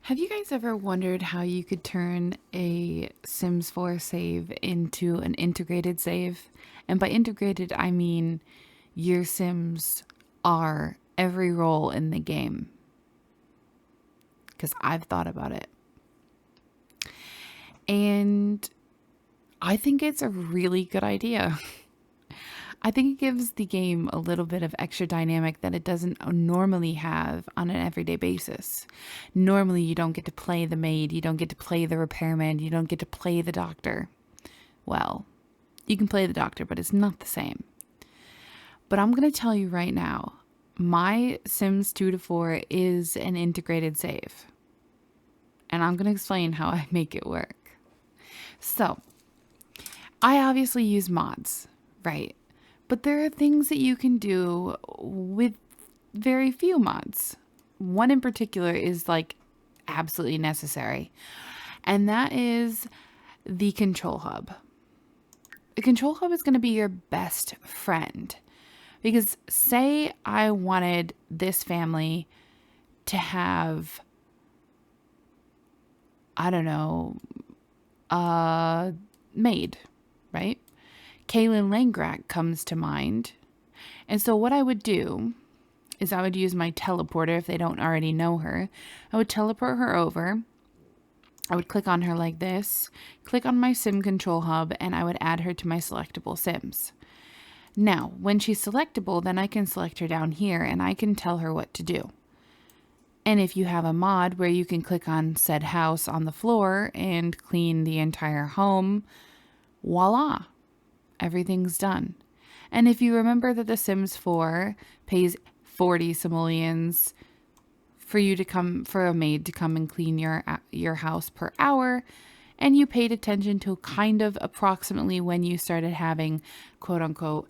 Have you guys ever wondered how you could turn a Sims 4 save into an integrated save? And by integrated, I mean your Sims are every role in the game. Because I've thought about it. And I think it's a really good idea. I think it gives the game a little bit of extra dynamic that it doesn't normally have on an everyday basis. Normally, you don't get to play the maid, you don't get to play the repairman, you don't get to play the doctor. Well, you can play the doctor, but it's not the same. But I'm going to tell you right now, my Sims 2 to 4 is an integrated save. And I'm going to explain how I make it work. So, I obviously use mods, right? But there are things that you can do with very few mods. One in particular is like absolutely necessary, and that is the control hub. The control hub is going to be your best friend because say I wanted this family to have, I don't know, a maid, right? Kaylin Langrak comes to mind. And so what I would do is I would use my teleporter if they don't already know her. I would teleport her over. I would click on her like this, click on my sim control hub, and I would add her to my selectable sims. Now, when she's selectable, then I can select her down here and I can tell her what to do. And if you have a mod where you can click on said house on the floor and clean the entire home, voila. Everything's done. And if you remember that The Sims 4 pays 40 simoleons for a maid to come and clean your house per hour, and you paid attention to kind of approximately when you started having quote unquote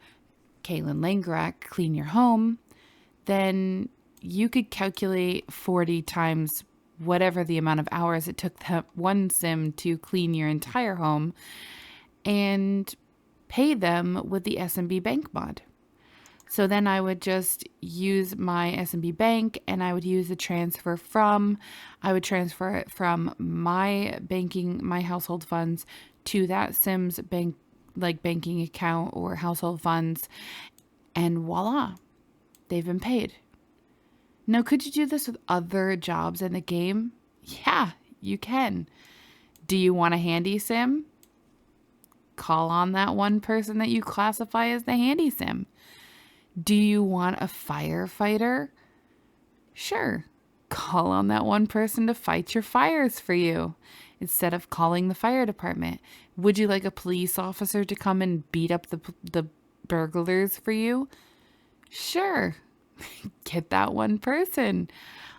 Kaylin Langrak clean your home, then you could calculate 40 times whatever the amount of hours it took that one sim to clean your entire home and pay them with the SMB Bank mod. So then I would just use my SMB Bank and I would use the transfer from, I would transfer it from my household funds to that Sims bank, like banking account or household funds, and voila, they've been paid. Now, could you do this with other jobs in the game? Yeah, you can. Do you want a handy sim? Call on that one person that you classify as the handy sim. Do you want a firefighter? Sure. Call on that one person to fight your fires for you instead of calling the fire department. Would you like a police officer to come and beat up the burglars for you? Sure. Get that one person.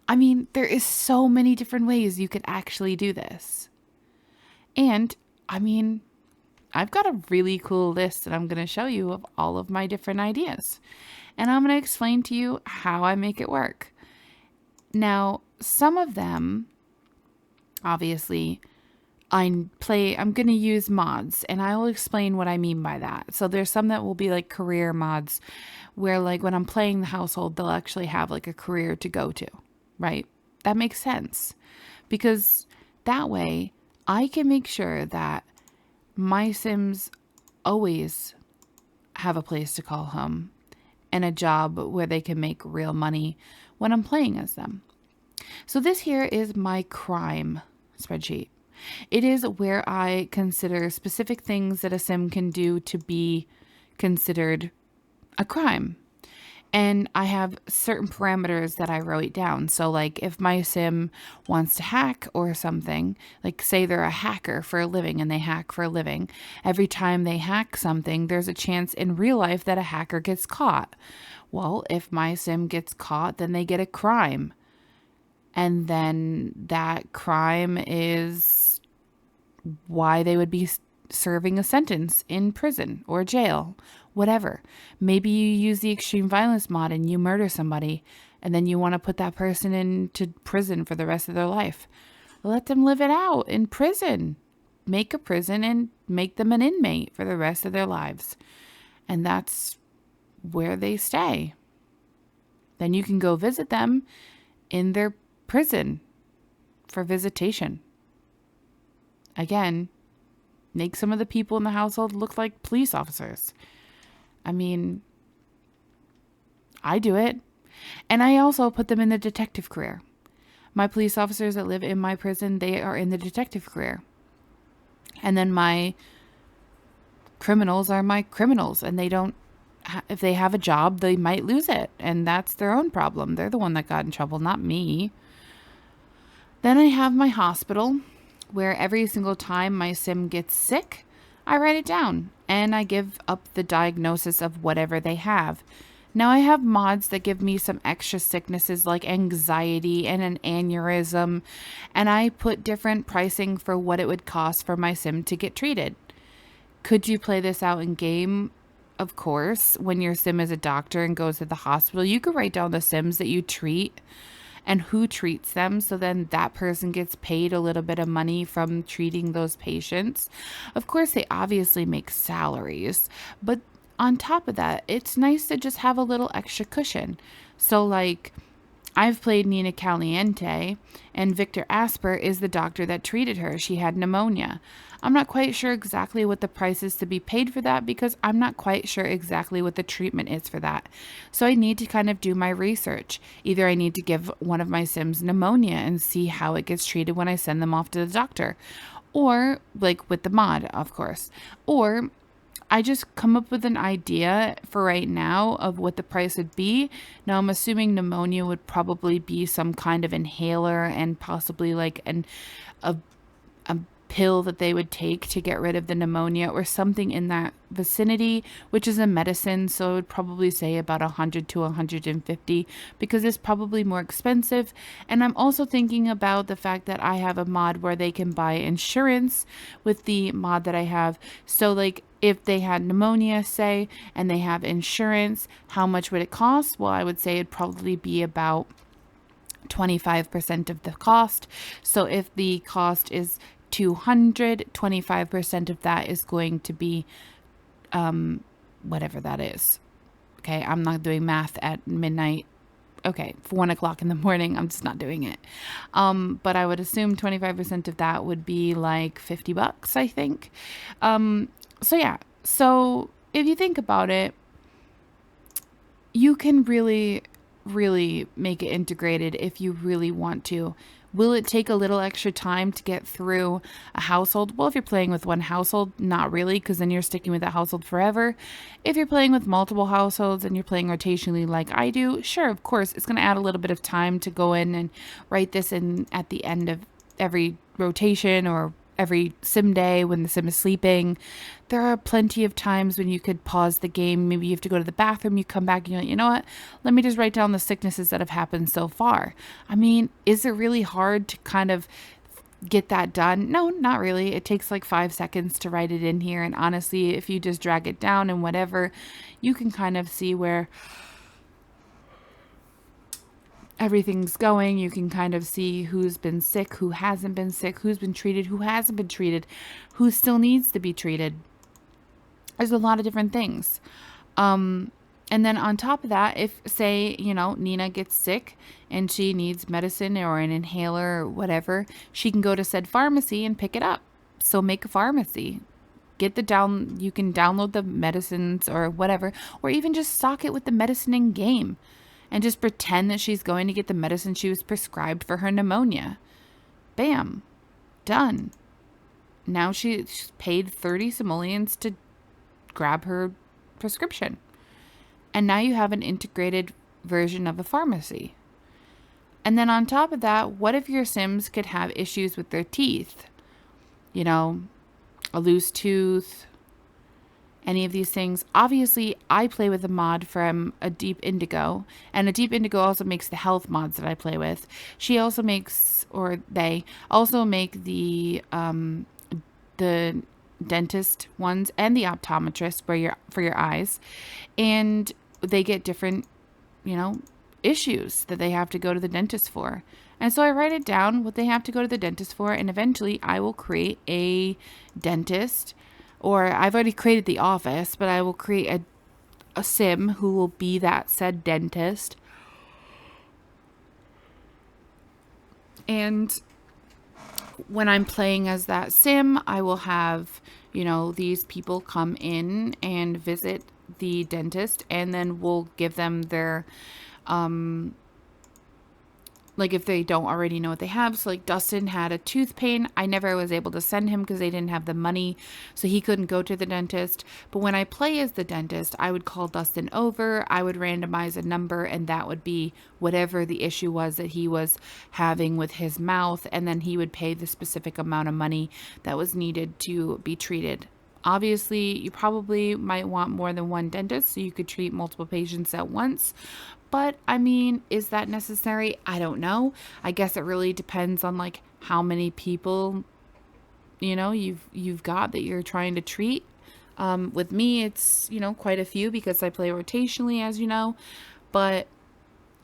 I mean, there is so many different ways you could actually do this. And, I mean, I've got a really cool list that I'm going to show you of all of my different ideas. And I'm going to explain to you how I make it work. Now, some of them, obviously, I'm going to use mods, and I will explain what I mean by that. So there's some that will be like career mods where like when I'm playing the household, they'll actually have like a career to go to, right? That makes sense because that way I can make sure that my Sims always have a place to call home and a job where they can make real money when I'm playing as them. So this here is my crime spreadsheet. It is where I consider specific things that a sim can do to be considered a crime. And I have certain parameters that I wrote down. So like if my sim wants to hack or something, like say they're a hacker for a living and they hack for a living, every time they hack something, there's a chance in real life that a hacker gets caught. Well, if my sim gets caught, then they get a crime. And then that crime is why they would be serving a sentence in prison or jail, whatever. Maybe you use the extreme violence mod and you murder somebody and then you want to put that person into prison for the rest of their life. Let them live it out in prison. Make a prison and make them an inmate for the rest of their lives. And that's where they stay. Then you can go visit them in their prison for visitation. Again, make some of the people in the household look like police officers. I mean, I do it. And I also put them in the detective career. My police officers that live in my prison, they are in the detective career. And then my criminals are my criminals, and they don't, if they have a job, they might lose it. And that's their own problem. They're the one that got in trouble, not me. Then I have my hospital, where every single time my sim gets sick, I write it down and I give up the diagnosis of whatever they have. Now I have mods that give me some extra sicknesses like anxiety and an aneurysm, and I put different pricing for what it would cost for my sim to get treated. Could you play this out in game? Of course. When your sim is a doctor and goes to the hospital, you could write down the sims that you treat and who treats them, so then that person gets paid a little bit of money from treating those patients. Of course, they obviously make salaries, but on top of that, it's nice to just have a little extra cushion. So like, I've played Nina Caliente, and Victor Asper is the doctor that treated her. She had pneumonia. I'm not quite sure exactly what the price is to be paid for that, because I'm not quite sure exactly what the treatment is for that. So I need to kind of do my research. Either I need to give one of my sims pneumonia and see how it gets treated when I send them off to the doctor. Or, like with the mod, of course. Or I just come up with an idea for right now of what the price would be. Now I'm assuming pneumonia would probably be some kind of inhaler and possibly like a pill that they would take to get rid of the pneumonia or something in that vicinity, which is a medicine. So I would probably say about 100 to 150 because it's probably more expensive. And I'm also thinking about the fact that I have a mod where they can buy insurance with the mod that I have. So like if they had pneumonia, say, and they have insurance, how much would it cost? Well, I would say it'd probably be about 25% of the cost. So if the cost is 200, 25% of that is going to be whatever that is. Okay, I'm not doing math at midnight. Okay, for 1 o'clock in the morning, I'm just not doing it. But I would assume 25% of that would be like $50, I think. So yeah, so if you think about it, you can really make it integrated if you really want to. Will it take a little extra time to get through a household? Well, if you're playing with one household, not really, because then you're sticking with that household forever. If you're playing with multiple households and you're playing rotationally like I do, sure, of course, it's going to add a little bit of time to go in and write this in at the end of every rotation or every sim day when the sim is sleeping. There are plenty of times when you could pause the game. Maybe you have to go to the bathroom, you come back and you're like, you know what? Let me just write down the sicknesses that have happened so far. I mean, is it really hard to kind of get that done? No, not really. It takes like 5 seconds to write it in here. And honestly, if you just drag it down and whatever, you can kind of see where everything's going. You can kind of see who's been sick, who hasn't been sick, who's been treated, who hasn't been treated, who still needs to be treated. There's a lot of different things. And then on top of that, if say, you know, Nina gets sick and she needs medicine or an inhaler or whatever, she can go to said pharmacy and pick it up. So make a pharmacy. You can download the medicines or whatever, or even just stock it with the medicine in game. And just pretend that she's going to get the medicine she was prescribed for her pneumonia. Bam. Done. Now she's paid 30 simoleons to grab her prescription. And now you have an integrated version of a pharmacy. And then on top of that, what if your Sims could have issues with their teeth? You know, a loose tooth, any of these things. Obviously, I play with a mod from a Deep Indigo, and a Deep Indigo also makes the health mods that I play with. She also makes, or they also make the dentist ones and the optometrist for your eyes, and they get different, you know, issues that they have to go to the dentist for. And so I write it down what they have to go to the dentist for, and eventually I will create a dentist. Or I've already created the office, but I will create a sim who will be that said dentist. And when I'm playing as that sim, I will have, these people come in and visit the dentist, and then we'll give them their, like if they don't already know what they have. So like Dustin had a tooth pain. I never was able to send him because they didn't have the money, so he couldn't go to the dentist. But when I play as the dentist, I would call Dustin over, I would randomize a number, and that would be whatever the issue was that he was having with his mouth, and then he would pay the specific amount of money that was needed to be treated. Obviously, you probably might want more than one dentist so you could treat multiple patients at once. But I mean, is that necessary? I don't know. I guess it really depends on like how many people, you've got that you're trying to treat. With me, it's, quite a few because I play rotationally, as you know. But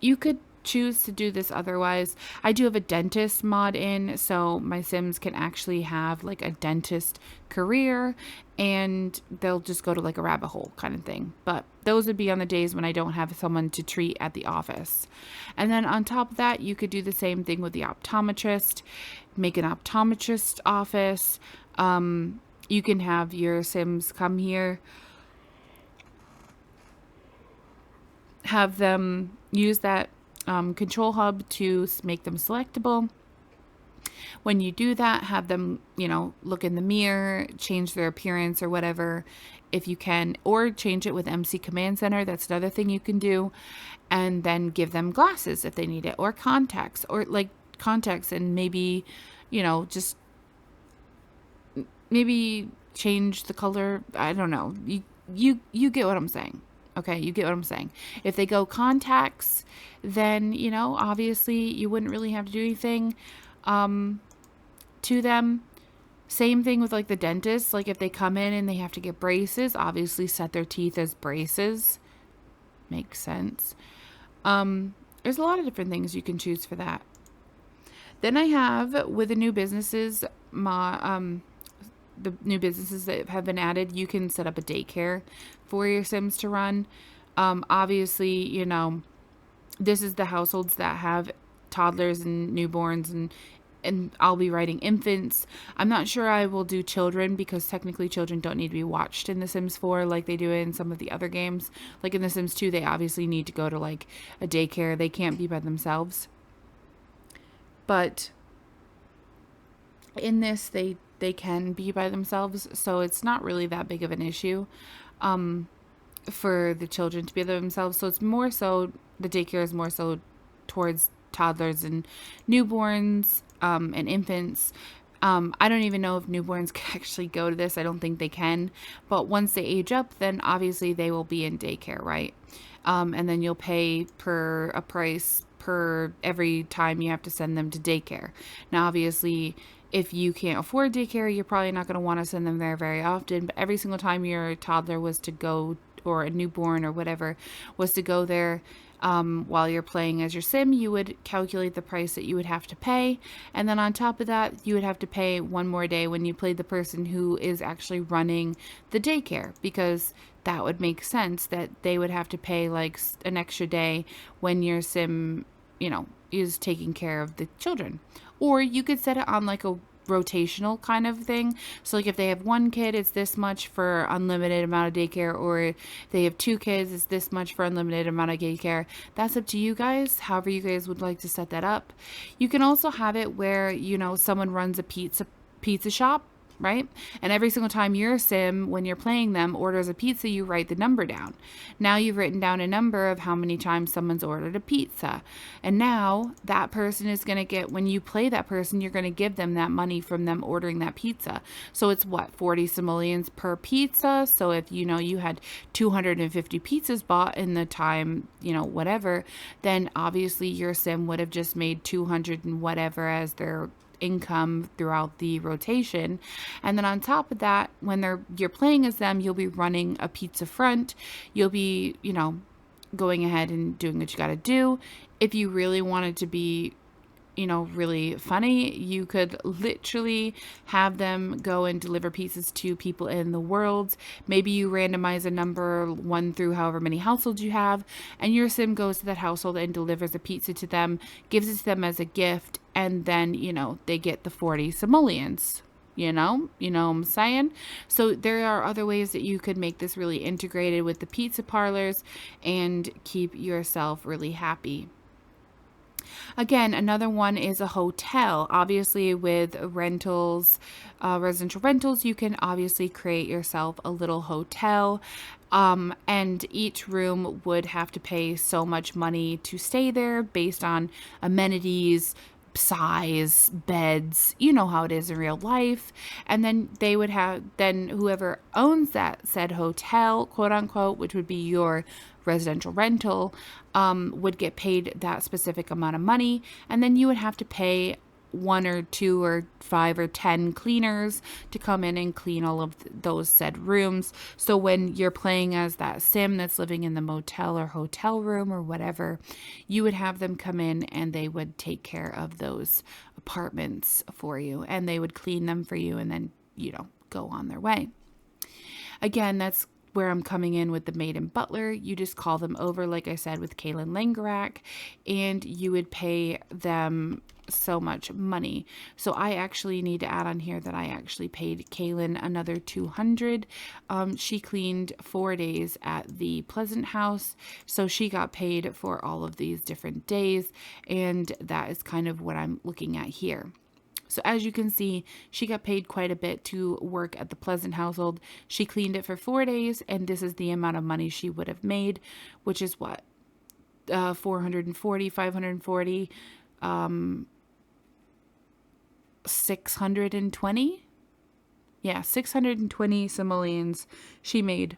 you could choose to do this otherwise. I do have a dentist mod in, so my Sims can actually have like a dentist career, and they'll just go to like a rabbit hole kind of thing. But those would be on the days when I don't have someone to treat at the office. And then on top of that, you could do the same thing with the optometrist, make an optometrist office. You can have your Sims come here, have them use that control hub to make them selectable. When you do that, have them, look in the mirror, change their appearance or whatever, if you can, or change it with MC Command Center. That's another thing you can do. And then give them glasses if they need it, or contacts, and maybe, just maybe change the color. I don't know. You get what I'm saying. Okay, you get what I'm saying. If they go contacts, then, obviously you wouldn't really have to do anything to them. Same thing with like the dentist. Like if they come in and they have to get braces, obviously set their teeth as braces. Makes sense. There's a lot of different things you can choose for that. Then I have, with the new businesses, the new businesses that have been added, you can set up a daycare for your Sims to run. Obviously, this is the households that have toddlers and newborns, and I'll be writing infants. I'm not sure I will do children, because technically children don't need to be watched in The Sims 4 like they do in some of the other games. Like in The Sims 2, they obviously need to go to like a daycare. They can't be by themselves. But in this, they can be by themselves, so it's not really that big of an issue for the children to be by themselves. So it's more so, the daycare is more so towards toddlers and newborns and infants. I don't even know if newborns can actually go to this. I don't think they can. But once they age up, then obviously they will be in daycare, right? And then you'll pay a price per every time you have to send them to daycare. Now, obviously, if you can't afford daycare, you're probably not going to want to send them there very often. But every single time your toddler was to go, or a newborn or whatever, was to go there while you're playing as your Sim, you would calculate the price that you would have to pay. And then on top of that, you would have to pay one more day when you played the person who is actually running the daycare, because that would make sense that they would have to pay like an extra day when your Sim, is taking care of the children. Or you could set it on like a rotational kind of thing. So like if they have one kid, it's this much for unlimited amount of daycare, or they have two kids, it's this much for unlimited amount of daycare. That's up to you guys, however you guys would like to set that up. You can also have it where, someone runs a pizza shop, right? And every single time your Sim, when you're playing them, orders a pizza, you write the number down. Now you've written down a number of how many times someone's ordered a pizza. And now that person is going to get, when you play that person, you're going to give them that money from them ordering that pizza. So it's 40 simoleons per pizza. So if, you had 250 pizzas bought in the time, whatever, then obviously your Sim would have just made 200 and whatever as their income throughout the rotation. And then on top of that, when you're playing as them, you'll be running a pizza front. You'll be, going ahead and doing what you got to do. If you really wanted to be really funny, you could literally have them go and deliver pizzas to people in the world. Maybe you randomize a number 1 through however many households you have, and your sim goes to that household and delivers a pizza to them, gives it to them as a gift, and then, they get the 40 simoleons. You know what I'm saying? So there are other ways that you could make this really integrated with the pizza parlors and keep yourself really happy. Again, another one is a hotel. Obviously, with rentals, residential rentals, you can obviously create yourself a little hotel. And each room would have to pay so much money to stay there based on amenities, size, beds, you know how it is in real life. And then then whoever owns that said hotel, quote unquote, which would be your residential rental, would get paid that specific amount of money. And then you would have to pay 1 or 2 or 5 or 10 cleaners to come in and clean all of those said rooms. So when you're playing as that sim that's living in the motel or hotel room or whatever, you would have them come in and they would take care of those apartments for you, and they would clean them for you and then, go on their way. Again, that's where I'm coming in with the maid and butler. You just call them over, like I said, with Kaylin Langerak, and you would pay them so much money. So I actually need to add on here that I actually paid Kaylin another $200. She cleaned 4 days at the Pleasant House, so she got paid for all of these different days, and that is kind of what I'm looking at here. So as you can see, she got paid quite a bit to work at the Pleasant household. She cleaned it for 4 days, and this is the amount of money she would have made, which is what? 440, 540, 620? Yeah, 620 simoleons she made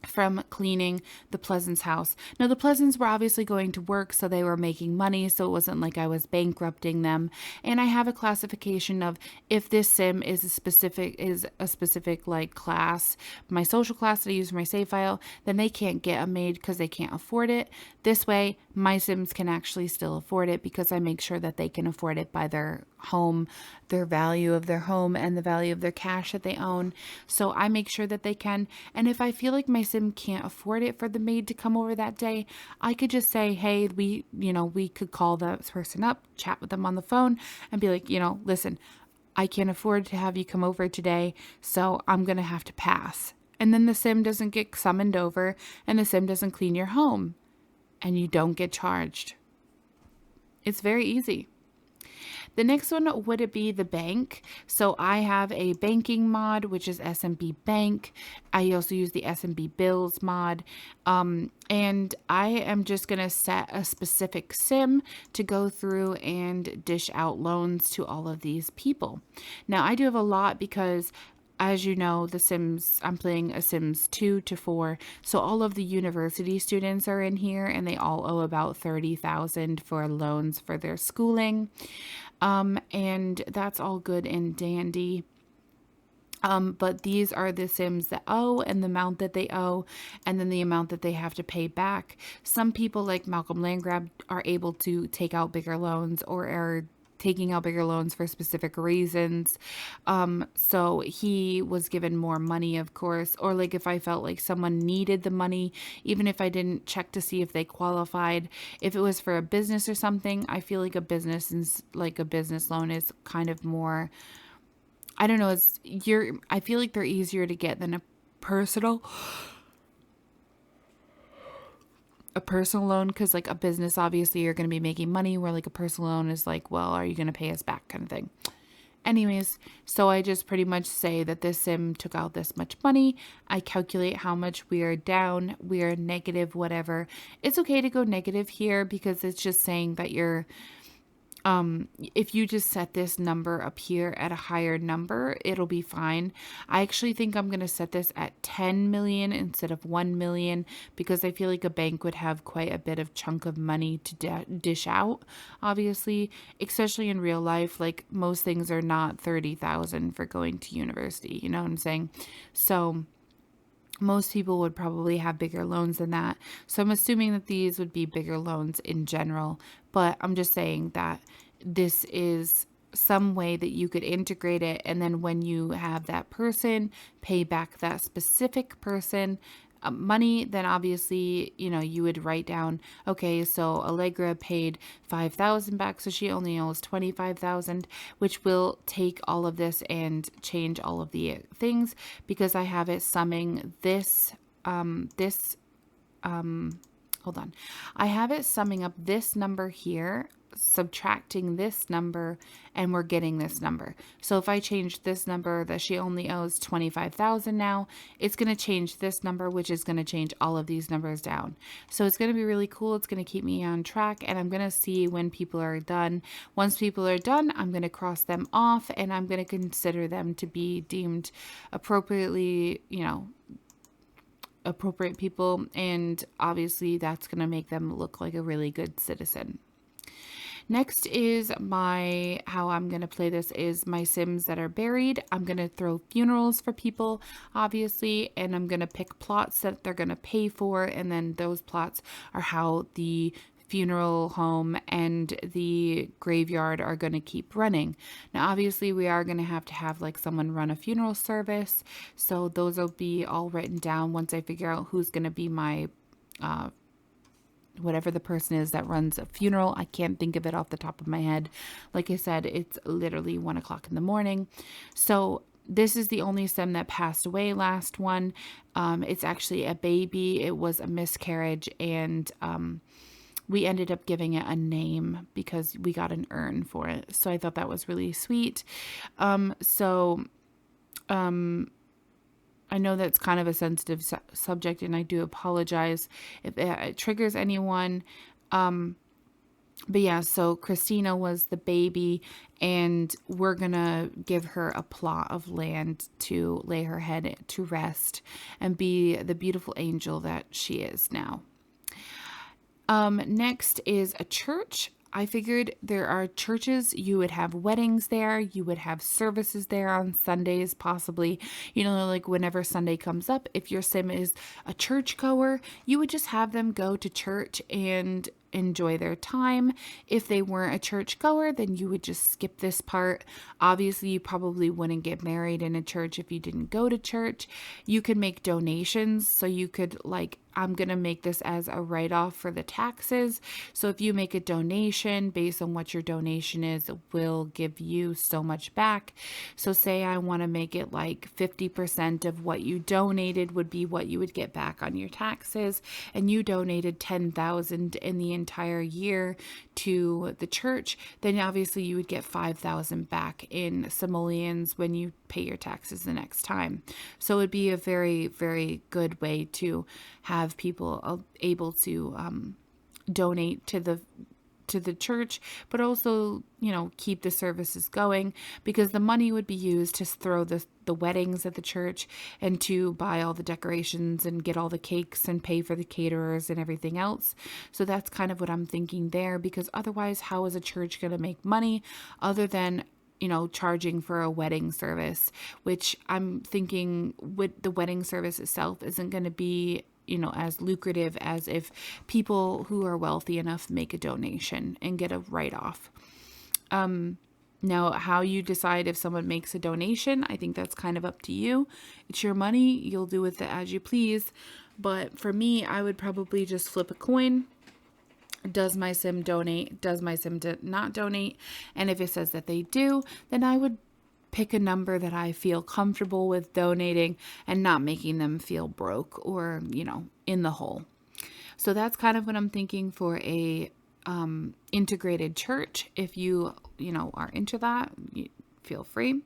from cleaning the Pleasant's house. Now, the Pleasants were obviously going to work, so they were making money, so it wasn't like I was bankrupting them. And I have a classification of if this sim is a specific like class, my social class that I use for my save file, then they can't get a maid because they can't afford it. This way, my sims can actually still afford it because I make sure that they can afford it by their home, their value of their home, and the value of their cash that they own. So I make sure that they can. And if I feel like my sim can't afford it for the maid to come over that day, I could just say, hey, we could call that person up, chat with them on the phone, and be like, listen, I can't afford to have you come over today, so I'm going to have to pass. And then the sim doesn't get summoned over, and the sim doesn't clean your home, and you don't get charged. It's very easy. The next one would be the bank. So I have a banking mod, which is SMB Bank. I also use the SMB Bills mod. And I am just going to set a specific sim to go through and dish out loans to all of these people. Now, I do have a lot because, as you know, the Sims, I'm playing a Sims 2 to 4. So all of the university students are in here, and they all owe about $30,000 for loans for their schooling. And that's all good and dandy. But these are the Sims that owe and the amount that they owe, and then the amount that they have to pay back. Some people like Malcolm Landgrab are able to take out bigger loans or are taking out bigger loans for specific reasons. So he was given more money, of course, or like if I felt like someone needed the money, even if I didn't check to see if they qualified, if it was for a business or something, I feel like a business loan is kind of more, I don't know, I feel like they're easier to get than a personal loan, because like a business, obviously you're going to be making money, where like a personal loan is like, well, are you going to pay us back kind of thing. Anyways, so I just pretty much say that this sim took out this much money. I calculate how much we are down, we are negative, whatever. It's okay to go negative here because it's just saying that you're if you just set this number up here at a higher number, it'll be fine. I actually think I'm going to set this at 10 million instead of 1 million because I feel like a bank would have quite a bit of chunk of money to dish out, obviously, especially in real life. Like most things are not 30,000 for going to university, you know what I'm saying? So most people would probably have bigger loans than that. So I'm assuming that these would be bigger loans in general, but I'm just saying that this is some way that you could integrate it. And then when you have that person pay back that specific person money, then obviously, you would write down, okay, so Allegra paid 5,000 back, so she only owes 25,000, which will take all of this and change all of the things, because I have it summing hold on. I have it summing up this number here, subtracting this number, and we're getting this number. So if I change this number that she only owes 25,000 now, it's going to change this number, which is going to change all of these numbers down. So it's going to be really cool. It's going to keep me on track, and I'm going to see when people are done. Once people are done, I'm going to cross them off, and I'm going to consider them to be deemed appropriately, appropriate people, and obviously that's going to make them look like a really good citizen. Next is how I'm going to play this is my Sims that are buried. I'm going to throw funerals for people, obviously, and I'm going to pick plots that they're going to pay for, and then those plots are how the funeral home and the graveyard are going to keep running. Now, obviously, we are going to have like someone run a funeral service, so those will be all written down once I figure out who's going to be my whatever the person is that runs a funeral. I can't think of it off the top of my head. Like I said, it's literally 1 o'clock in the morning. So this is the only Sim that passed away, last one. It's actually a baby. It was a miscarriage, and we ended up giving it a name because we got an urn for it. So I thought that was really sweet. I know that's kind of a sensitive subject, and I do apologize if it triggers anyone. But yeah, so Christina was the baby, and we're going to give her a plot of land to lay her head to rest and be the beautiful angel that she is now. Next is a church. I figured there are churches, you would have weddings there, you would have services there on Sundays, possibly, like whenever Sunday comes up, if your Sim is a churchgoer, you would just have them go to church and enjoy their time. If they weren't a churchgoer, then you would just skip this part. Obviously, you probably wouldn't get married in a church if you didn't go to church. You could make donations, so you could I'm going to make this as a write-off for the taxes. So if you make a donation based on what your donation is, it will give you so much back. So say I want to make it like 50% of what you donated would be what you would get back on your taxes. And you donated 10,000 in the entire year to the church, then obviously you would get 5,000 back in simoleons when you pay your taxes the next time. So it would be a very, very good way to have people able to donate to the church, but also, keep the services going, because the money would be used to throw the weddings at the church and to buy all the decorations and get all the cakes and pay for the caterers and everything else. So that's kind of what I'm thinking there, because otherwise, how is a church going to make money other than charging for a wedding service, which I'm thinking with the wedding service itself isn't going to be as lucrative as if people who are wealthy enough make a donation and get a write-off. Now, how you decide if someone makes a donation, I think that's kind of up to you. It's your money. You'll do with it as you please. But for me, I would probably just flip a coin. Does my Sim donate? Does my Sim not donate? And if it says that they do, then I would pick a number that I feel comfortable with donating and not making them feel broke or, in the hole. So that's kind of what I'm thinking for a integrated church. If you, are into that, feel free.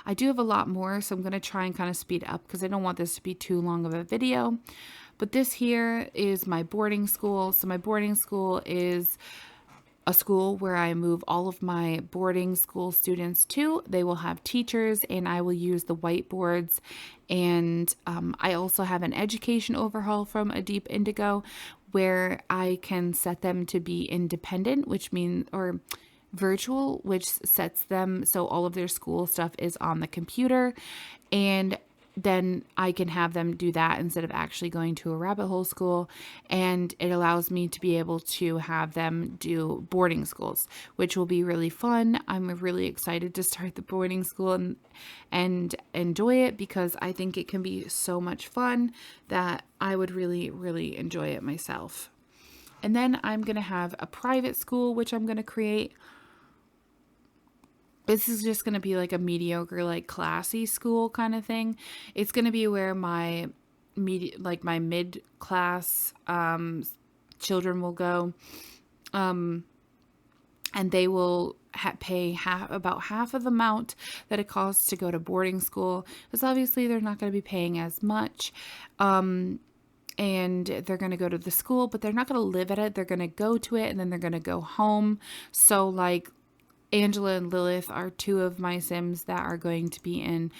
I do have a lot more, so I'm going to try and kind of speed up because I don't want this to be too long of a video. But this here is my boarding school. So my boarding school is a school where I move all of my boarding school students to. They will have teachers, and I will use the whiteboards. And I also have an education overhaul from A Deep Indigo where I can set them to be independent, which means, or virtual, which sets them so all of their school stuff is on the computer. And then I can have them do that instead of actually going to a rabbit hole school. And it allows me to be able to have them do boarding schools, which will be really fun. I'm really excited to start the boarding school and enjoy it, because I think it can be so much fun that I would really, really enjoy it myself. And then I'm going to have a private school, which I'm going to create. This is just going to be like a mediocre, like classy school kind of thing. It's going to be where my my mid-class children will go. And they will pay about half of the amount that it costs to go to boarding school, because obviously they're not going to be paying as much. And they're going to go to the school, but they're not going to live at it. They're going to go to it and then they're going to go home. So like Angela and Lilith are two of my Sims that are going to be in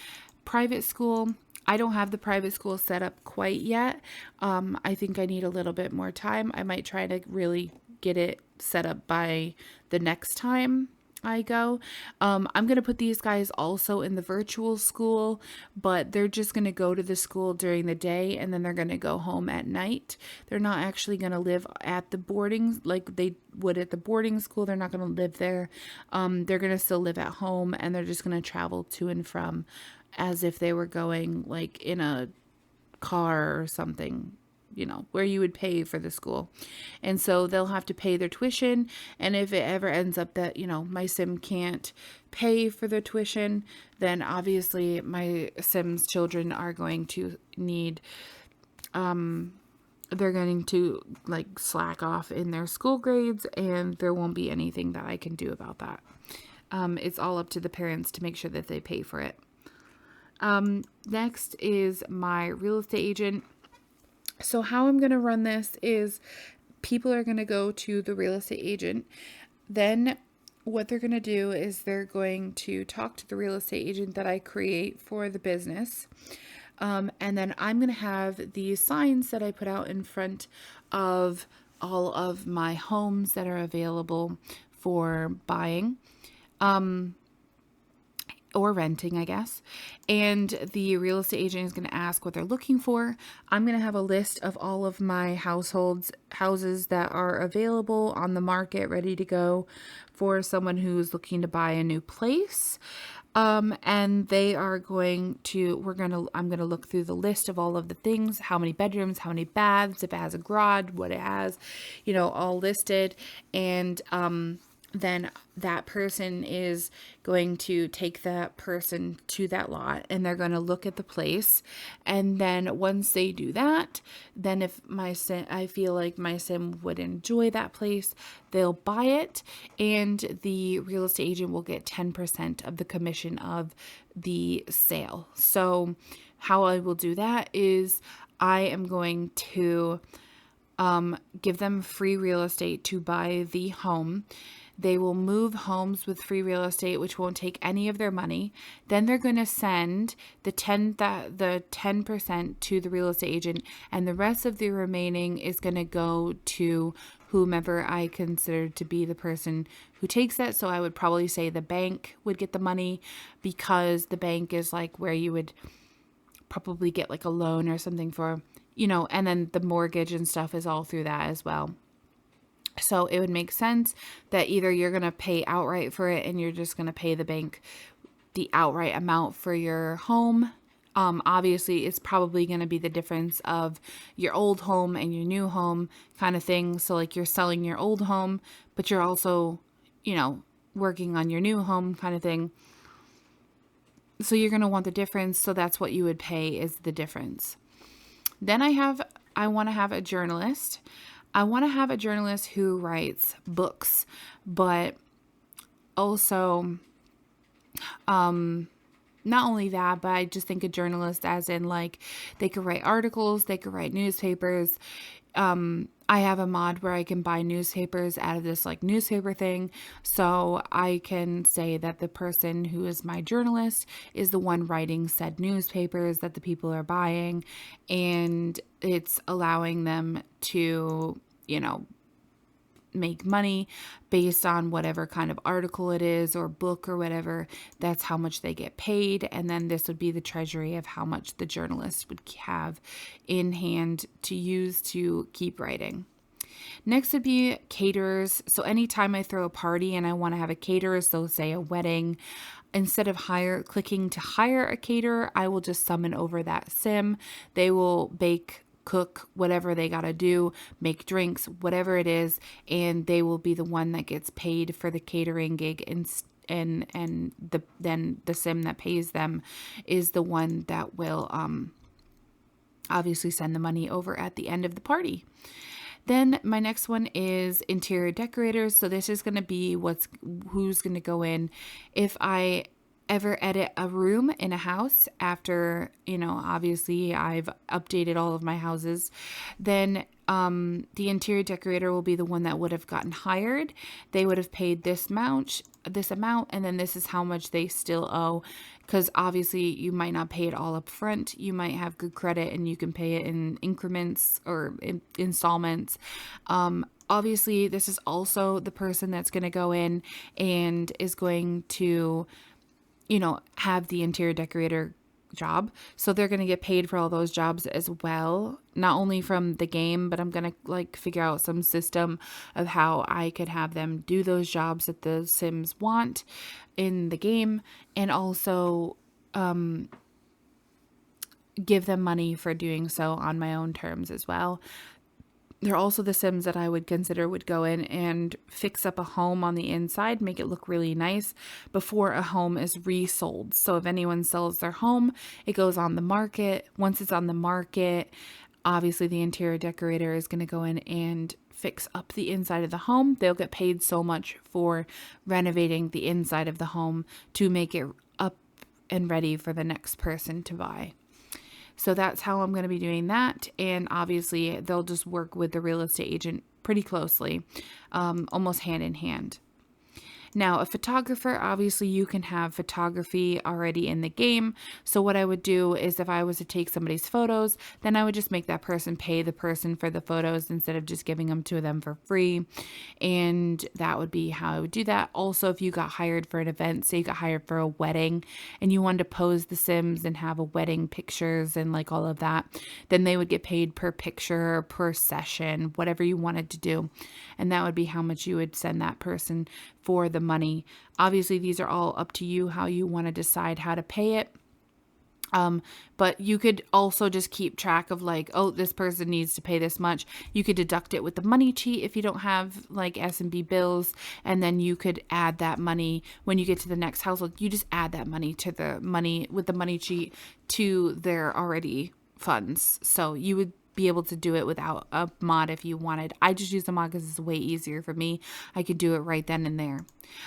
private school. I don't have the private school set up quite yet. I think I need a little bit more time. I might try to really get it set up by the next time I go. I'm going to put these guys also in the virtual school, but they're just going to go to the school during the day and then they're going to go home at night. They're not actually going to live at the boarding like they would at the boarding school. They're not going to live there. They're going to still live at home, and they're just going to travel to and from as if they were going like in a car or something, where you would pay for the school. And so they'll have to pay their tuition. And if it ever ends up that, my Sim can't pay for the tuition, then obviously my Sim's children are going to need, they're going to like slack off in their school grades, and there won't be anything that I can do about that. It's all up to the parents to make sure that they pay for it. Next is my real estate agent. So how I'm going to run this is people are going to go to the real estate agent. Then what they're going to do is they're going to talk to the real estate agent that I create for the business. And then I'm going to have these signs that I put out in front of all of my homes that are available for buying. Or renting, I guess. And the real estate agent is going to ask what they're looking for. I'm going to have a list of all of my houses that are available on the market, ready to go for someone who's looking to buy a new place. And they are going to, I'm going to look through the list of all of the things, how many bedrooms, how many baths, if it has a garage, what it has, all listed. And, then that person is going to take that person to that lot, and they're going to look at the place. And then once they do that, then if I feel like my Sim would enjoy that place, they'll buy it, and the real estate agent will get 10% of the commission of the sale. So how I will do that is I am going to give them free real estate to buy the home. They will move homes with free real estate, which won't take any of their money. Then they're going to send the 10% to the real estate agent, and the rest of the remaining is going to go to whomever I consider to be the person who takes that. So I would probably say the bank would get the money, because the bank is like where you would probably get like a loan or something for, and then the mortgage and stuff is all through that as well. So it would make sense that either you're going to pay outright for it and you're just going to pay the bank the outright amount for your home. Obviously, it's probably going to be the difference of your old home and your new home kind of thing. So like you're selling your old home, but you're also, working on your new home kind of thing. So you're going to want the difference. So that's what you would pay, is the difference. Then I want to have a journalist. I want to have a journalist who writes books, but also, not only that, but I just think a journalist as in like they could write articles, they could write newspapers. I have a mod where I can buy newspapers out of this like newspaper thing. So I can say that the person who is my journalist is the one writing said newspapers that the people are buying, and it's allowing them to, make money based on whatever kind of article it is or book or whatever. That's how much they get paid. And then this would be the treasury of how much the journalist would have in hand to use to keep writing. Next would be caterers. So anytime I throw a party and I want to have a caterer, so say a wedding, instead of clicking to hire a caterer, I will just summon over that sim. They will bake, cook, whatever they got to do, make drinks, whatever it is, and they will be the one that gets paid for the catering gig, and then the sim that pays them is the one that will obviously send the money over at the end of the party. Then my next one is interior decorators. So this is going to be who's going to go in. If I ever edit a room in a house after, obviously I've updated all of my houses, then the interior decorator will be the one that would have gotten hired. They would have paid this amount, and then this is how much they still owe. Because obviously you might not pay it all up front. You might have good credit and you can pay it in increments or in installments. Obviously, this is also the person that's going to go in and is going to, have the interior decorator job. So they're going to get paid for all those jobs as well, not only from the game, but I'm going to figure out some system of how I could have them do those jobs that the Sims want in the game, and also give them money for doing so on my own terms as well. They're also the Sims that I would consider would go in and fix up a home on the inside, make it look really nice before a home is resold. So if anyone sells their home, it goes on the market. Once it's on the market, obviously the interior decorator is going to go in and fix up the inside of the home. They'll get paid so much for renovating the inside of the home to make it up and ready for the next person to buy. So that's how I'm going to be doing that. And obviously they'll just work with the real estate agent pretty closely, almost hand in hand. Now, a photographer, obviously you can have photography already in the game. So what I would do is if I was to take somebody's photos, then I would just make that person pay the person for the photos instead of just giving them to them for free. And that would be how I would do that. Also, if you got hired for an event, say you got hired for a wedding and you wanted to pose the Sims and have a wedding pictures and all of that, then they would get paid per picture, per session, whatever you wanted to do. And that would be how much you would send that person for the money. Obviously, these are all up to you, how you want to decide how to pay it. But you could also just keep track of oh, this person needs to pay this much. You could deduct it with the money cheat if you don't have S&B bills, and then you could add that money when you get to the next household. You just add that money to the money with the money cheat to their already funds. So you would be able to do it without a mod if you wanted. I just use the mod because it's way easier for me. I could do it right then and there.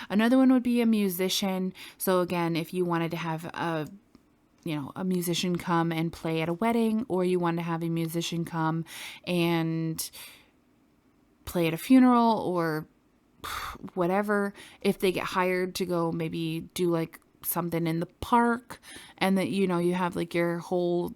Another one would be a musician. So again, if you wanted to have a musician come and play at a wedding, or you want to have a musician come and play at a funeral or whatever, if they get hired to go maybe do something in the park, and that you have your whole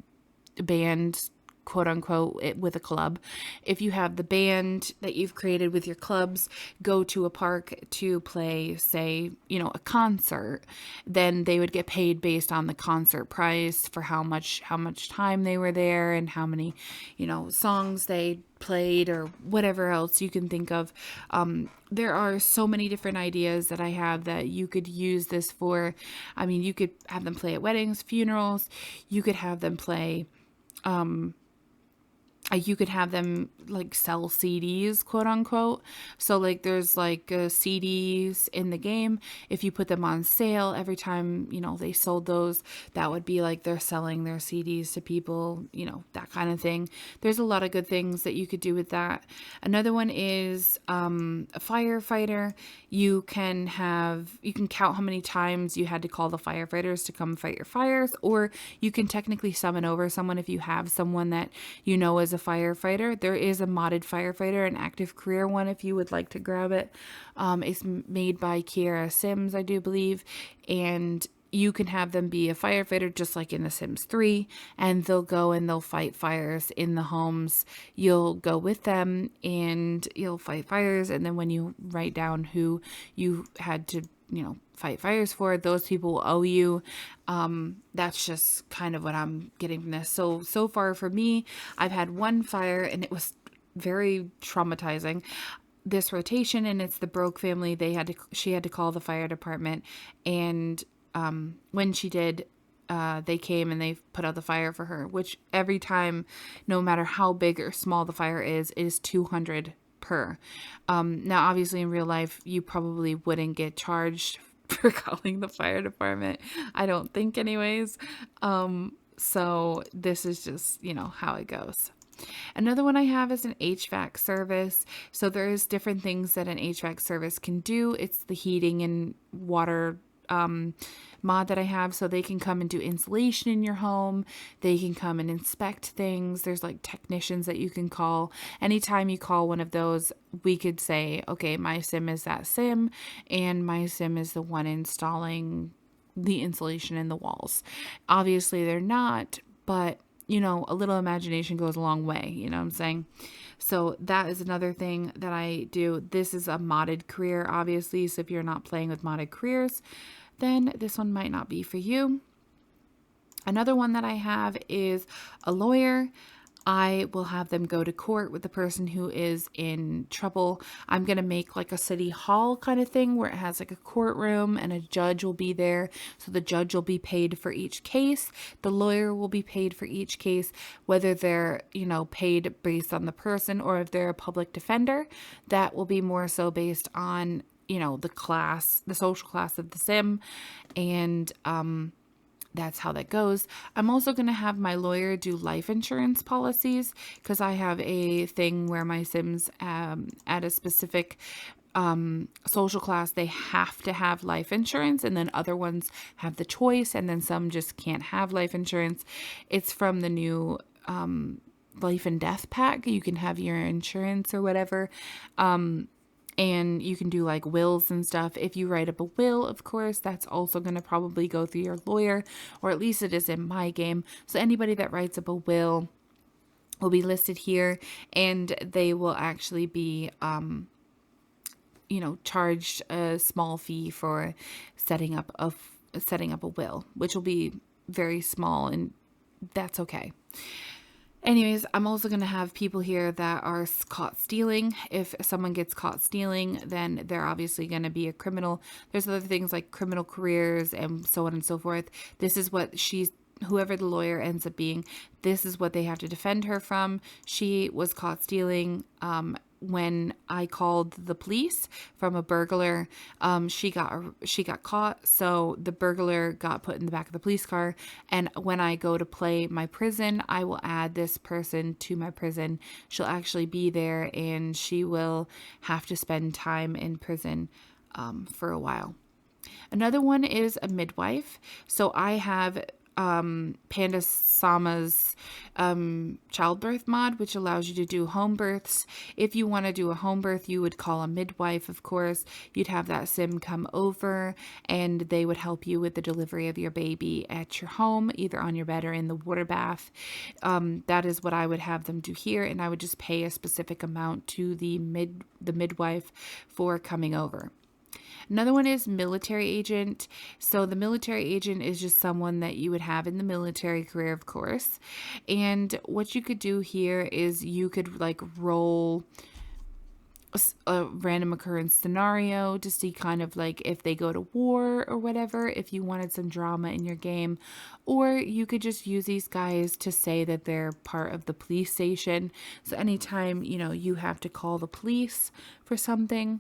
band, quote unquote, with a club. If you have the band that you've created with your clubs go to a park to play, say, a concert, then they would get paid based on the concert price for how much time they were there and how many, songs they played or whatever else you can think of. There are so many different ideas that I have that you could use this for. I mean, you could have them play at weddings, funerals. You could have them play, you could have them sell CDs, quote unquote. So there's CDs in the game. If you put them on sale every time, they sold those, that would be they're selling their CDs to people, that kind of thing. There's a lot of good things that you could do with that. Another one is a firefighter. You can count how many times you had to call the firefighters to come fight your fires, or you can technically summon over someone if you have someone that is a firefighter. There is a modded firefighter, an active career one, if you would like to grab it. It's made by Kiera Sims, I do believe, and you can have them be a firefighter just like in The Sims 3, and they'll go and they'll fight fires in the homes. You'll go with them and you'll fight fires, and then when you write down who you had to, fight fires for, those people will owe you. That's just kind of what I'm getting from this. So far for me, I've had one fire and it was very traumatizing, this rotation, and it's the Broke family. She had to call the fire department, and when she did, they came and they put out the fire for her, which every time, no matter how big or small the fire is 200 per. Now obviously in real life you probably wouldn't get charged for calling the fire department, I don't think anyways. So this is just, how it goes. Another one I have is an HVAC service. So there's different things that an HVAC service can do. It's the heating and water mod that I have. So they can come and do insulation in your home. They can come and inspect things. There's like technicians that you can call. Anytime you call one of those, we could say, okay, my sim is that sim, and my sim is the one installing the insulation in the walls. Obviously they're not, but a little imagination goes a long way, you know what I'm saying? So that is another thing that I do. This is a modded career, obviously. So if you're not playing with modded careers, then this one might not be for you. Another one that I have is a lawyer. I will have them go to court with the person who is in trouble. I'm going to make like a city hall kind of thing where it has like a courtroom and a judge will be there. So the judge will be paid for each case. The lawyer will be paid for each case, whether they're, paid based on the person, or if they're a public defender, that will be more so based on, the social class of the sim. And, that's how that goes. I'm also going to have my lawyer do life insurance policies, because I have a thing where my Sims at a specific social class, they have to have life insurance, and then other ones have the choice, and then some just can't have life insurance. It's from the new life and death pack. You can have your insurance or whatever. And you can do like wills and stuff. If you write up a will, of course, that's also going to probably go through your lawyer, or at least it is in my game. So anybody that writes up a will be listed here, and they will actually be, charged a small fee for setting up a will, which will be very small, and that's okay. Anyways, I'm also going to have people here that are caught stealing. If someone gets caught stealing, then they're obviously going to be a criminal. There's other things like criminal careers and so on and so forth. This is what whoever the lawyer ends up being, this is what they have to defend her from. She was caught stealing when I called the police from a burglar. She got caught, so the burglar got put in the back of the police car. And when I go to play my prison, I will add this person to my prison. She'll actually be there, and she will have to spend time in prison for a while. Another one is a midwife. So I have Panda Sama's childbirth mod, which allows you to do home births. If you want to do a home birth, you would call a midwife, of course. You'd have that sim come over, and they would help you with the delivery of your baby at your home, either on your bed or in the water bath. That is what I would have them do here, and I would just pay a specific amount to the midwife for coming over. Another one is military agent. So the military agent is just someone that you would have in the military career, of course. And what you could do here is you could like roll a random occurrence scenario to see kind of like if they go to war or whatever, if you wanted some drama in your game. Or you could just use these guys to say that they're part of the police station. So anytime, you have to call the police for something,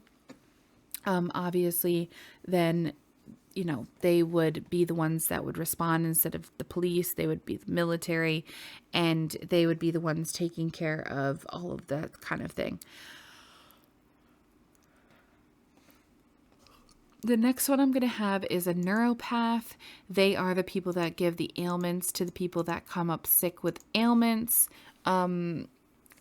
obviously, then, they would be the ones that would respond instead of the police. They would be the military, and they would be the ones taking care of all of that kind of thing. The next one I'm going to have is a neuropath. They are the people that give the ailments to the people that come up sick with ailments.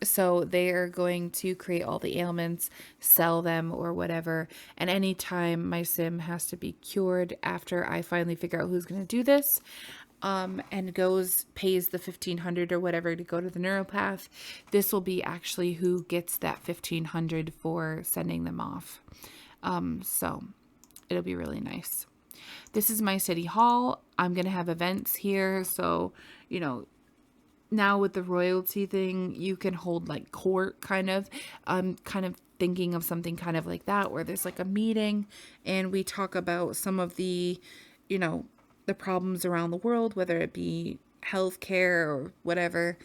So they are going to create all the ailments, sell them or whatever. And anytime my sim has to be cured after I finally figure out who's going to do this, and pays the 1,500 or whatever to go to the neuropath, this will be actually who gets that 1,500 for sending them off. So it'll be really nice. This is my city hall. I'm going to have events here. So, now with the royalty thing, you can hold like court kind of. I'm kind of thinking of something kind of like that where there's like a meeting and we talk about some of the, the problems around the world, whether it be healthcare or whatever.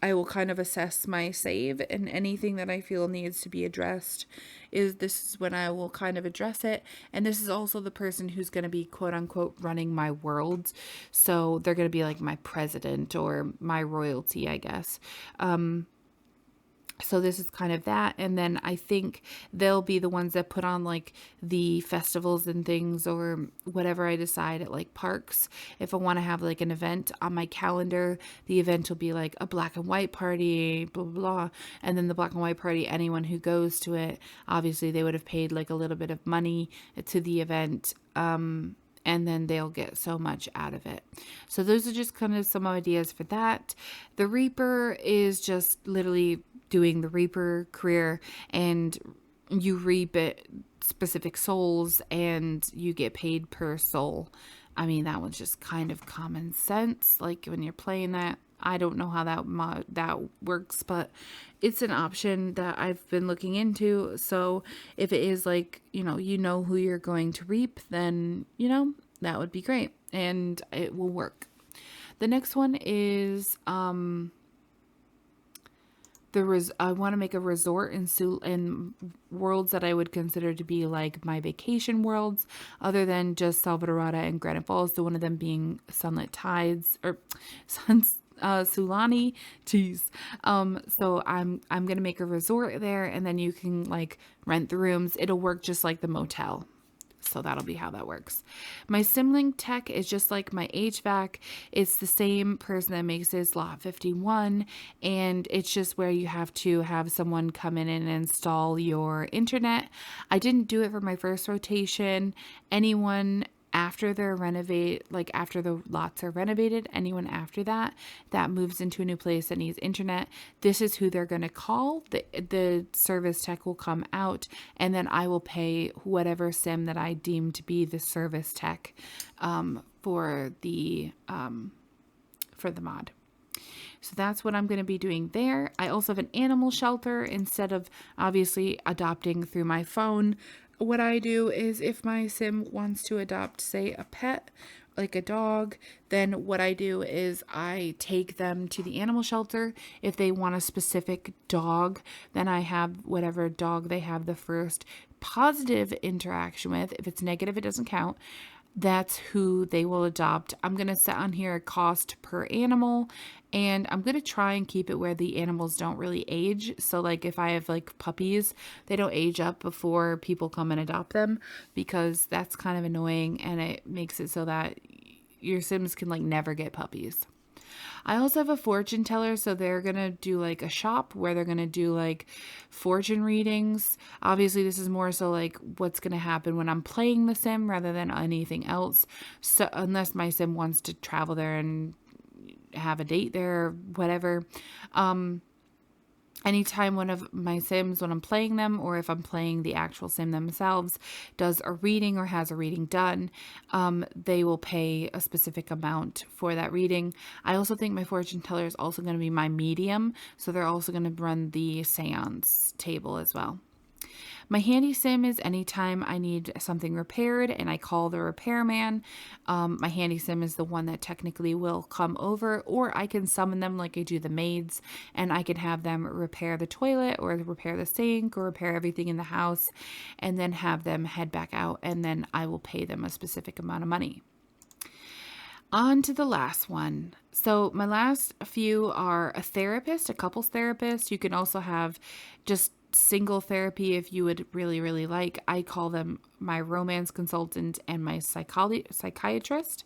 I will kind of assess my save, and anything that I feel needs to be addressed this is when I will kind of address it. And this is also the person who's going to be quote unquote running my world. So they're going to be like my president or my royalty, I guess. So this is kind of that. And then I think they'll be the ones that put on like the festivals and things or whatever I decide at like parks. If I want to have like an event on my calendar, the event will be like a black and white party, blah, blah, blah. And then the black and white party, anyone who goes to it, obviously they would have paid like a little bit of money to the event. And then they'll get so much out of it. So those are just kind of some ideas for that. The Reaper is just literally doing the Reaper career, and you reap it specific souls and you get paid per soul. I mean, that one's just kind of common sense. Like when you're playing that, I don't know how that works, but it's an option that I've been looking into. So if it is like, you know who you're going to reap, then, that would be great and it will work. The next one is, I want to make a resort in worlds that I would consider to be like my vacation worlds, other than just Salvadorada and Granite Falls. So one of them being Sunlit Tides or Sulani. Jeez. So I'm gonna make a resort there, and then you can like rent the rooms. It'll work just like the motel. So that'll be how that works. My Simlink tech is just like my HVAC. It's the same person that makes it, Lot 51. And it's just where you have to have someone come in and install your internet. I didn't do it for my first rotation. Anyone after after the lots are renovated, anyone after that moves into a new place that needs internet, this is who they're going to call. The service tech will come out, and then I will pay whatever sim that I deem to be the service tech for the mod. So that's what I'm going to be doing there. I also have an animal shelter. Instead of obviously adopting through my phone, what I do is if my sim wants to adopt, say, a pet, like a dog, then what I do is I take them to the animal shelter. If they want a specific dog, then I have whatever dog they have the first positive interaction with. If it's negative, it doesn't count. That's who they will adopt. I'm going to set on here a cost per animal, and I'm going to try and keep it where the animals don't really age. So like if I have like puppies, they don't age up before people come and adopt them, because that's kind of annoying and it makes it so that your Sims can like never get puppies. I also have a fortune teller, so they're going to do like a shop where they're going to do like fortune readings. Obviously, this is more so like what's going to happen when I'm playing the sim rather than anything else. So unless my sim wants to travel there and have a date there or whatever. Anytime one of my Sims, when I'm playing them, or if I'm playing the actual Sim themselves, does a reading or has a reading done, they will pay a specific amount for that reading. I also think my fortune teller is also going to be my medium, so they're also going to run the seance table as well. My handy sim is anytime I need something repaired and I call the repairman. My handy sim is the one that technically will come over, or I can summon them like I do the maids, and I can have them repair the toilet or repair the sink or repair everything in the house, and then have them head back out, and then I will pay them a specific amount of money. On to the last one. So my last few are a therapist, a couples therapist. You can also have just single therapy if you would really like. I call them my romance consultant and my psychiatrist.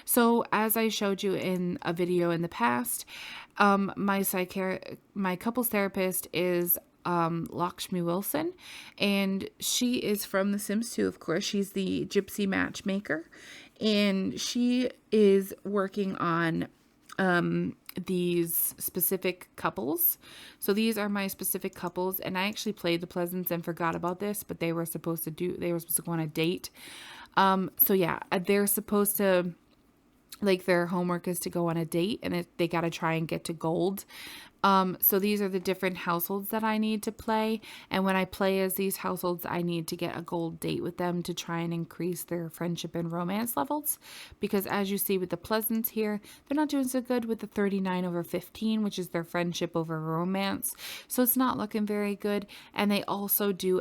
So as I showed you in a video in the past, my couples therapist is Lakshmi Wilson, and she is from The Sims 2, of course. She's the gypsy matchmaker, and she is working on these specific couples. So these are my specific couples, and I actually played the Pleasants and forgot about this, but they were supposed to go on a date. So yeah, they're supposed to, like, their homework is to go on a date, and they got to try and get to gold. So these are the different households that I need to play. And when I play as these households, I need to get a gold date with them to try and increase their friendship and romance levels. Because as you see with the Pleasants here, they're not doing so good with the 39/15, which is their friendship over romance. So it's not looking very good. And they also do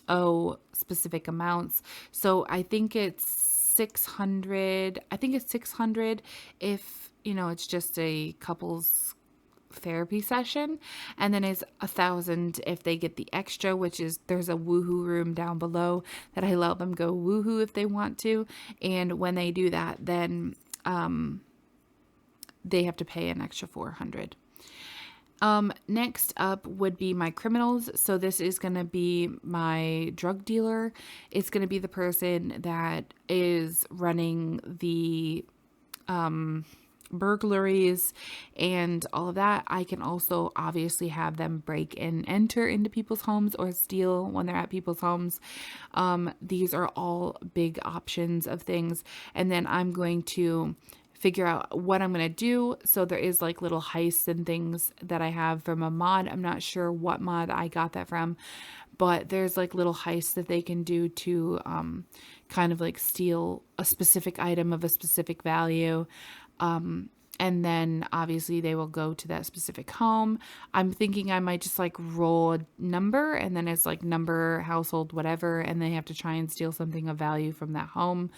owe specific amounts. So I think it's 600. I think it's 600 if, it's just a couples therapy session, and then it's 1,000 if they get the extra, which is, there's a woohoo room down below that I allow them go woohoo if they want to, and when they do that, then they have to pay an extra 400. Next up would be my criminals. So this is going to be my drug dealer. It's going to be the person that is running the burglaries and all of that. I can also obviously have them break and enter into people's homes or steal when they're at people's homes. These are all big options of things. And then I'm going to figure out what I'm going to do. So there is like little heists and things that I have from a mod. I'm not sure what mod I got that from, but there's like little heists that they can do to kind of like steal a specific item of a specific value. And then obviously they will go to that specific home. I'm thinking I might just like roll a number, and then it's like number, household, whatever, and they have to try and steal something of value from that home.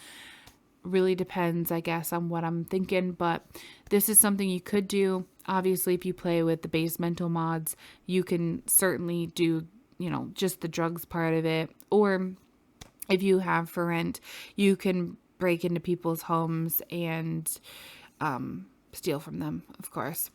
Really depends, I guess, on what I'm thinking, but this is something you could do. Obviously, if you play with the base mental mods, you can certainly do, just the drugs part of it. Or if you have for rent, you can break into people's homes and steal from them, of course.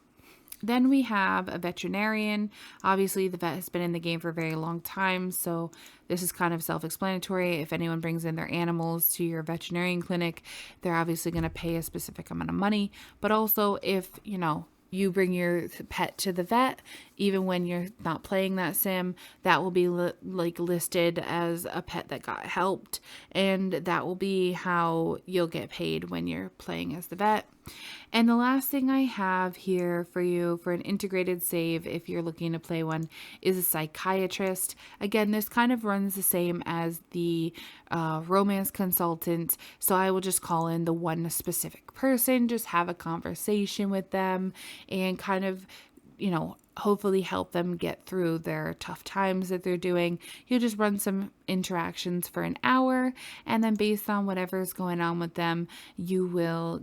Then we have a veterinarian. Obviously, the vet has been in the game for a very long time, so this is kind of self-explanatory. If anyone brings in their animals to your veterinarian clinic, they're obviously going to pay a specific amount of money. But also, if, you bring your pet to the vet, even when you're not playing that sim, that will be listed as a pet that got helped, and that will be how you'll get paid when you're playing as the vet. And the last thing I have here for you for an integrated save, if you're looking to play one, is a psychiatrist. Again, this kind of runs the same as the romance consultant. So I will just call in the one specific person, just have a conversation with them, and kind of, hopefully help them get through their tough times that they're doing. You'll just run some interactions for an hour, and then based on whatever's going on with them, you'll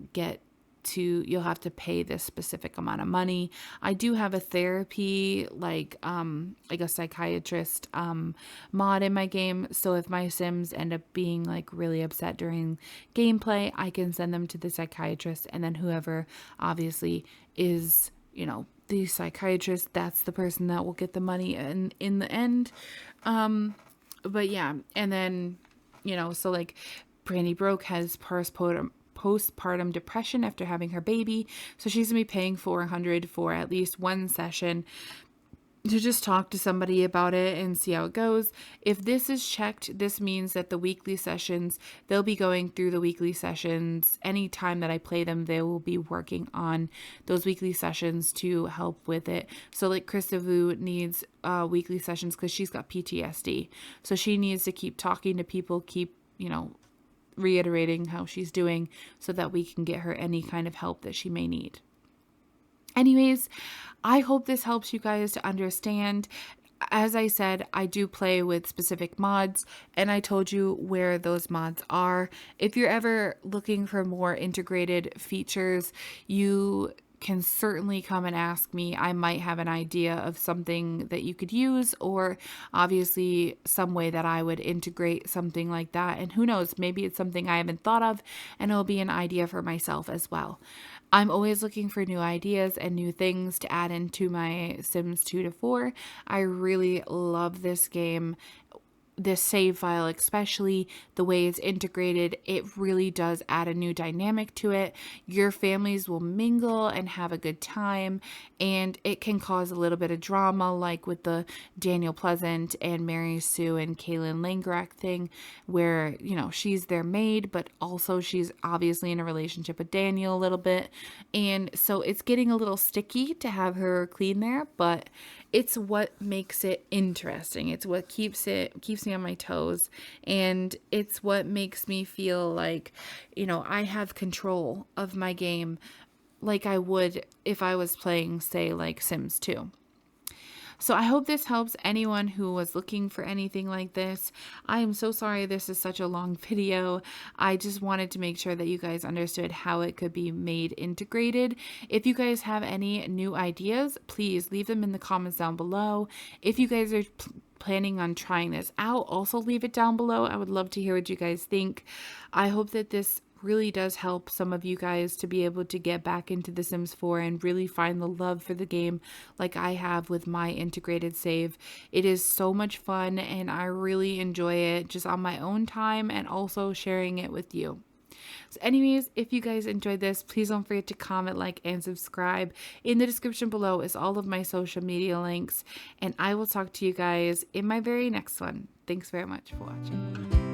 have to pay this specific amount of money. I do have a therapy, like a psychiatrist mod in my game. So if my Sims end up being like really upset during gameplay, I can send them to the psychiatrist, and then whoever obviously is, the psychiatrist, that's the person that will get the money in the end. But yeah, and then, so like Brandy Broke has postpartum depression after having her baby, so she's gonna be paying $400 for at least one session to just talk to somebody about it and see how it goes. If this is checked, this means that the weekly sessions, they'll be going through the weekly sessions. Anytime that I play them, they will be working on those weekly sessions to help with it. So like Krista Vu needs weekly sessions because she's got PTSD. So she needs to keep talking to people, keep, reiterating how she's doing so that we can get her any kind of help that she may need. Anyways, I hope this helps you guys to understand. As I said, I do play with specific mods, and I told you where those mods are. If you're ever looking for more integrated features, you can certainly come and ask me. I might have an idea of something that you could use, or obviously some way that I would integrate something like that. And who knows, maybe it's something I haven't thought of and it'll be an idea for myself as well. I'm always looking for new ideas and new things to add into my Sims 2 to 4. I really love this game, this save file, especially the way it's integrated. It really does add a new dynamic to it. Your families will mingle and have a good time, and it can cause a little bit of drama, like with the Daniel Pleasant and Mary Sue and Kaylin Langrak thing, where, you know, she's their maid, but also she's obviously in a relationship with Daniel a little bit. And so it's getting a little sticky to have her clean there, but it's what makes it interesting. It's what keeps me on my toes, and it's what makes me feel like, you know, I have control of my game like I would if I was playing, say, like Sims 2. So I hope this helps anyone who was looking for anything like this. I am so sorry this is such a long video. I just wanted to make sure that you guys understood how it could be made integrated. If you guys have any new ideas, please leave them in the comments down below. If you guys are planning on trying this out, also leave it down below. I would love to hear what you guys think. I hope that this really does help some of you guys to be able to get back into The Sims 4 and really find the love for the game like I have with my integrated save. It is so much fun and I really enjoy it just on my own time and also sharing it with you. So anyways, if you guys enjoyed this, please don't forget to comment, like, and subscribe. In the description below is all of my social media links, and I will talk to you guys in my very next one. Thanks very much for watching.